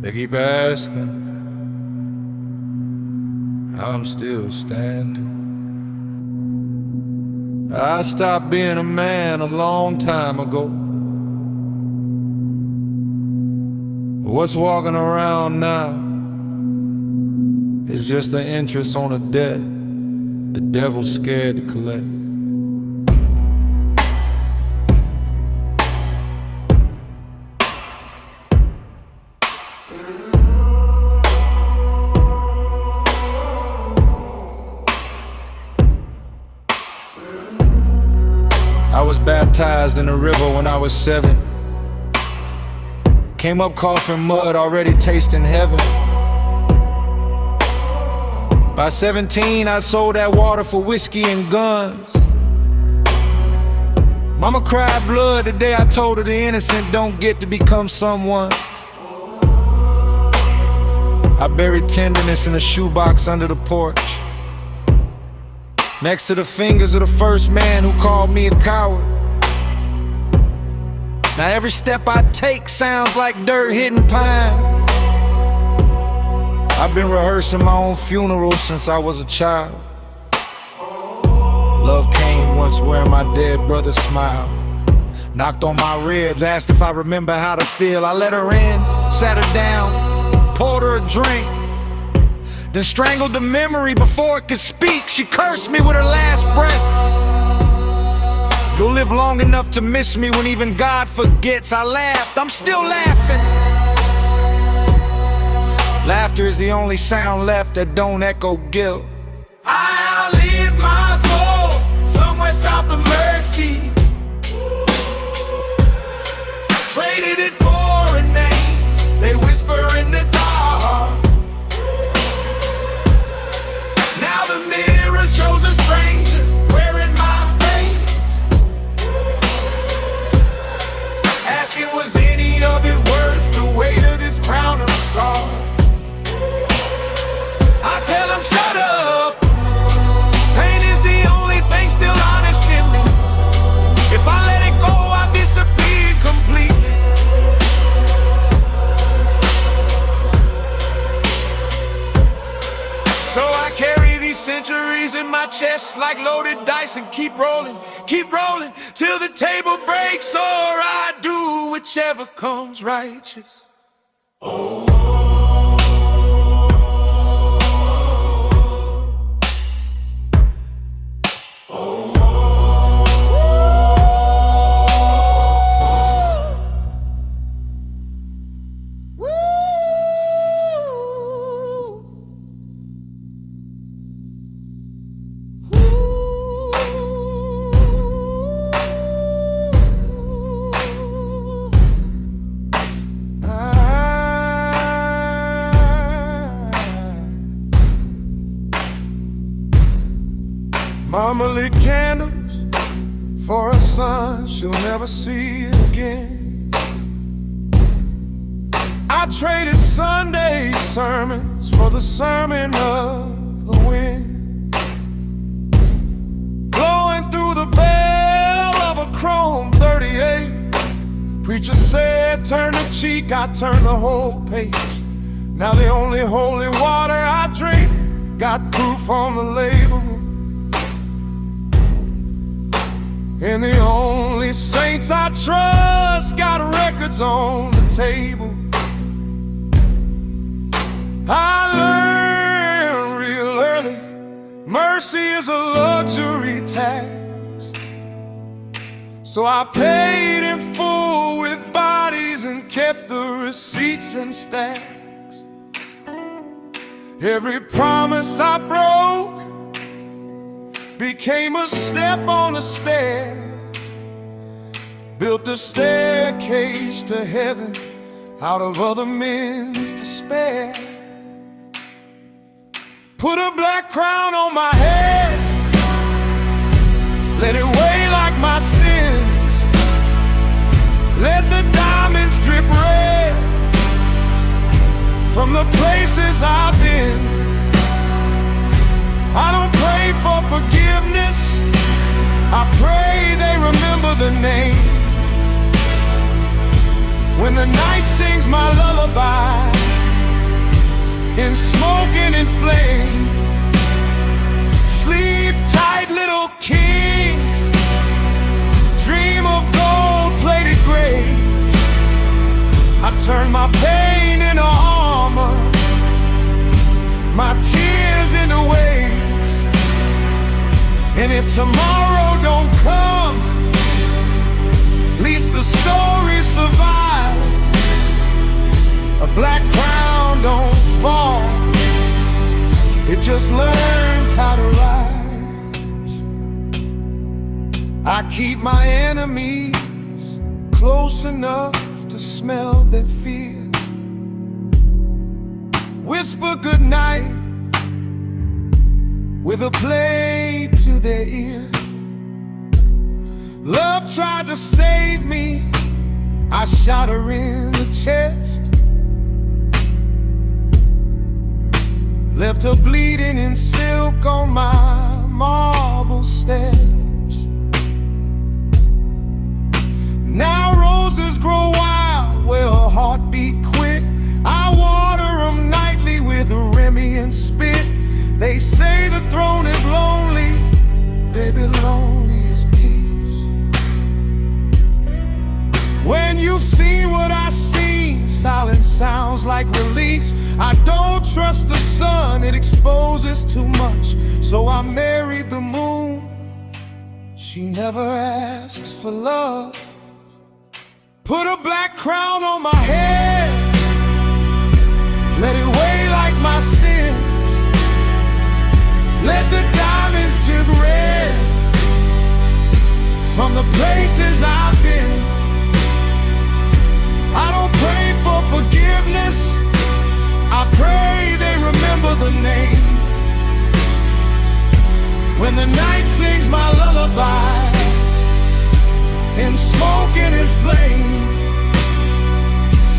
They keep asking how I'm still standing. I stopped being a man a long time ago. What's walking around now is just the interest on a debt the devil's scared to collect. I was baptized in the river when I was 7. Came up coughing mud, already tasting heaven. By 17, I sold that water for whiskey and guns. Mama cried blood the day I told her the innocent don't get to become someone. I buried tenderness in a shoebox under the porch, next to the fingers of the first man who called me a coward. Now every step I take sounds like dirt hitting pine. I've been rehearsing my own funeral since I was a child. Love came once wearing my dead brother's smile. Knocked on my ribs, asked if I remember how to feel. I let her in, sat her down, poured her a drink, then strangled the memory before it could speak. She cursed me with her last breath. You'll live long enough to miss me when even God forgets. I laughed, I'm still laughing. Laughter is the only sound left that don't echo guilt. I outlive my soul somewhere south of mercy. Traded it for a name they whisper in the dark. Now the mirror shows a stranger wearing my face, asking was any of it worth the weight of this crown of scars. I tell him shut up, pain is the only thing still honest in me. If I let it go, I disappear completely. So I carry these centuries in my chest like loaded dice and keep rolling, till the table breaks, or I do whichever comes righteous. Mama lit candles for her son, she'll never see it again. I traded Sunday sermons for the sermon of the wind, blowing through the bell of a chrome 38. Preacher said, turn the cheek, I turned the whole page. Now the only holy water I drink got proof on the label, and the only saints I trust got records on the table. I learned real early, mercy is a luxury tax. So I paid in full with bodies and kept the receipts and stacks. Every promise I broke became a step on the stair, built a staircase to heaven out of other men's despair. Put a black crown on my head, let it weigh like my sins, let the diamonds drip red from the places I've been. I don't pray for forgiveness, I pray they remember the name. When the night sings my lullaby, in smoke and in flame. Sleep tight, little kings, dream of gold-plated graves. I turn my pain into armor, my tears into waves. And if tomorrow don't come, at least the story survives. A black crown don't fall, it just learns how to rise. I keep my enemies close enough to smell their fear. Whisper goodnight with a blade to their ear. Love tried to save me, I shot her in the chest. Left her bleeding in silk on my marble steps. Now roses grow wild where her heart beat quick. I water them nightly with Remy and spit. They say the throne is lonely, baby, lonely is peace. When you've seen what I've seen, silence sounds like release. I don't trust the sun, it exposes too much. So I married the moon, she never asks for love. Put a black crown on my head, let it weigh like my sins. Let the diamonds tip red from the places I've been. I don't pray for forgiveness, I pray they remember the name. When the night sings my lullaby in smoke and in flame.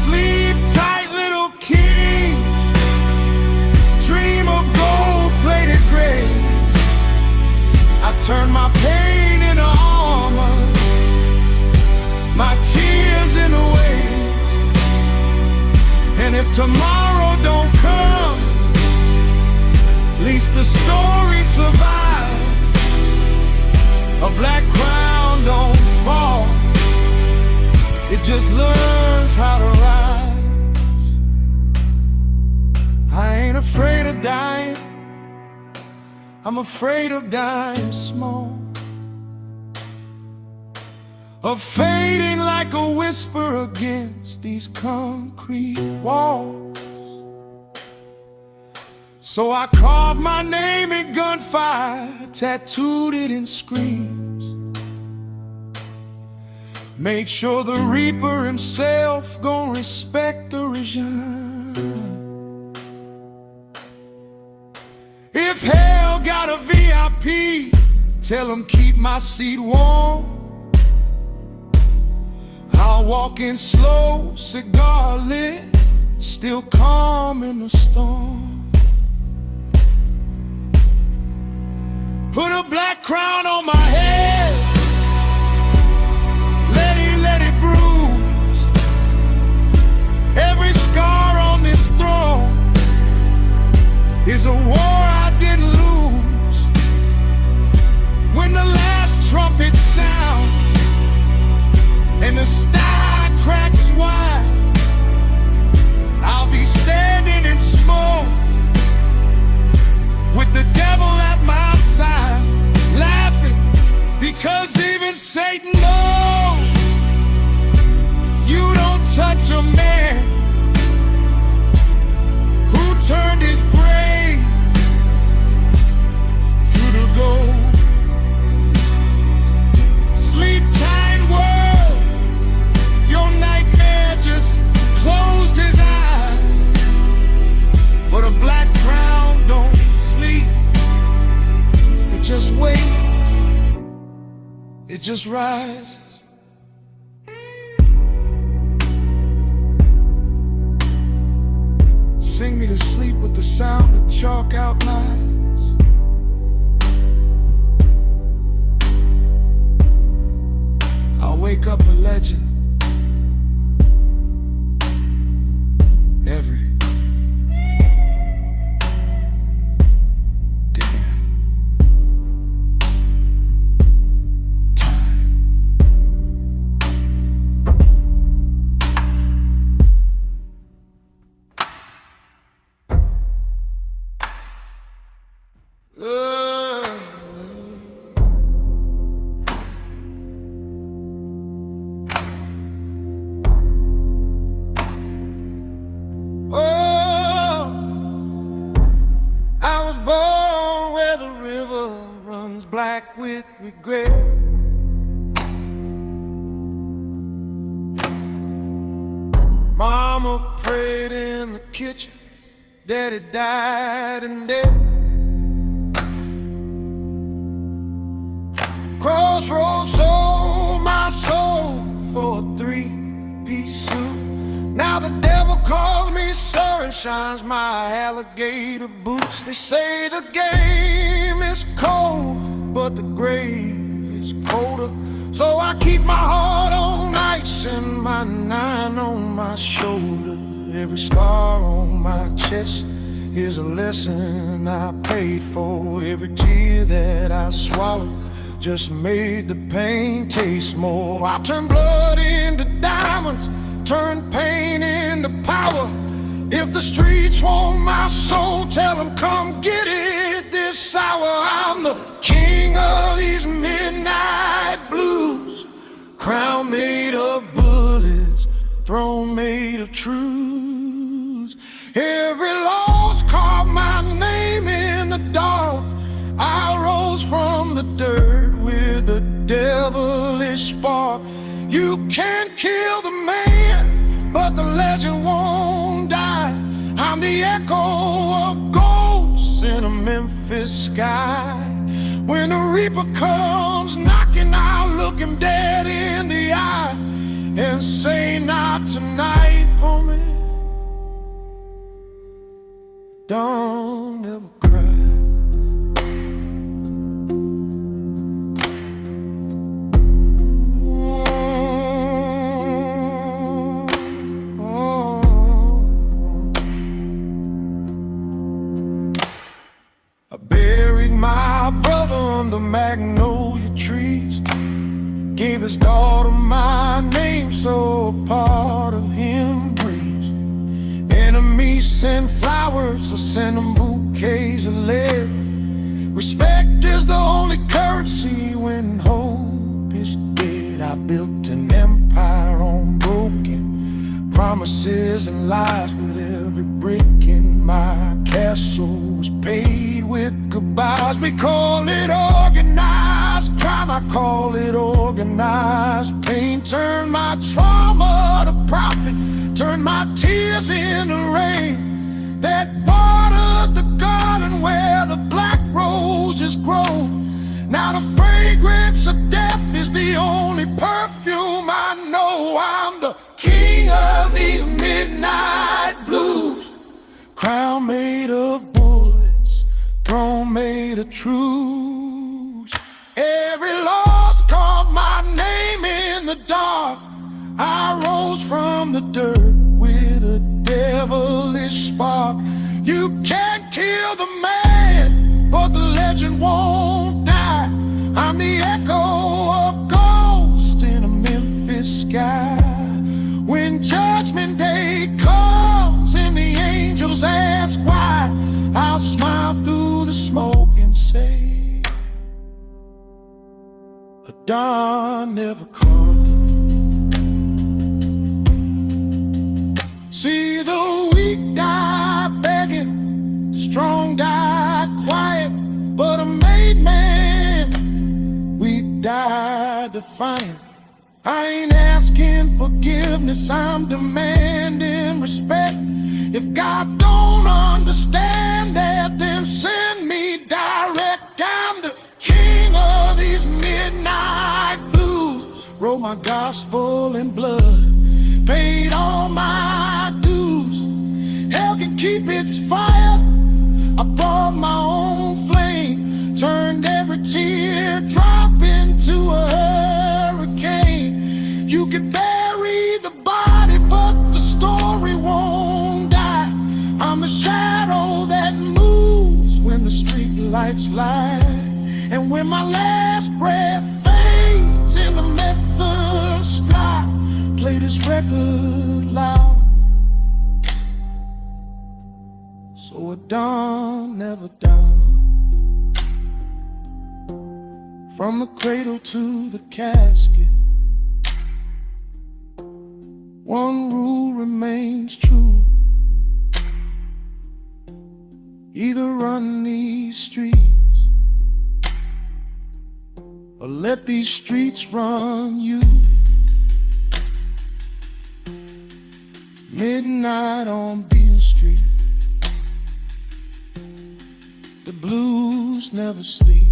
Sleep tight, little kings, dream of gold-plated graves. I turn my pain into armor, my tears into waves. And if tomorrow don't come, at least the story survives. A black crown don't fall, it just learns how to rise. I ain't afraid of dying, I'm afraid of dying small, of fading like a whisper against these concrete walls. So I carved my name in gunfire, tattooed it in screams. Made sure the Reaper himself gon' respect the regime. If hell got a VIP, tell him keep my seat warm. I'll walk in slow, cigar lit, still calm in the storm. Put a black crown on my head, let it bruise. Every scar on this throne is a war I didn't lose. When the last trumpet sounds and the sky cracks wide, I'll be standing in smoke with the devil at my side, laughing because even Satan knows you don't touch a man who turned his grave to gold. Sleep tight, world, your nightmare just closed his eyes. But a black crown don't sleep, it just waits, it just rises. Sing me to sleep with the sound of chalk outlines. I'll wake up a legend every regret. Mama prayed in the kitchen, Daddy died in debt. Crossroads sold my soul for a three-piece suit. Now the devil calls me sir and shines my alligator boots. They say the game is cold, but the grave is colder. So I keep my heart on ice and my 9 on my shoulder. Every scar on my chest is a lesson I paid for. Every tear that I swallowed just made the pain taste more. I turn blood into diamonds, turn pain into power. If the streets want my soul, tell them come get it this hour. I'm the king of these midnight blues, crown made of bullets, throne made of truths. Every loss carved my name in the dark. I rose from the dirt with a devilish spark. You can't kill the man, but the legend won't die. I'm the echo of ghosts in a Memphis sky. When the reaper comes knocking, I'll look him dead in the eye and say, not tonight, homie. Don't ever cry. I buried my brother under magnolia trees, gave his daughter my name so a part of him breathes. Enemies send flowers, I send them bouquets of lead. Respect is the only currency when hope is dead. I built an empire on broken promises and lies, but every brick in my castle was paid with goodbyes. We call it organized crime, I call it organized pain. Turn my trauma to profit, turn my tears into rain that watered the garden where the black roses grow. Now the fragrance of death is the only perfume I know. I'm the king of these midnight blues, crown made of bullets, throne made of truths. Every loss carved my name in the dark. I rose from the dirt with a devilish spark. You can't kill the man, but the legend won't die. I'm the echo of ghosts in a Memphis sky. When judgment day comes and the angels ask why, I'll smile through the smoke and say, a dawn never comes. See the weak die begging, the strong die quiet, but a made man, we die defiant. I ain't asking forgiveness, I'm demanding respect. If God don't understand that, then send me direct. I'm the king of these midnight blues. Wrote my gospel in blood, paid all my dues. Hell can keep its fire, I brought my own flame. Turned every teardrop into a hurricane. You can bury the body, but the story won't die. I'm a shadow that moves when the street lights light. And when my last breath fades in the Memphis sky, play this record loud, so a dawn never dawn. From the cradle to the casket, one rule remains true: either run these streets let these streets run you. Midnight on Beale Street, the blues never sleep,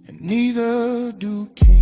and neither do kings.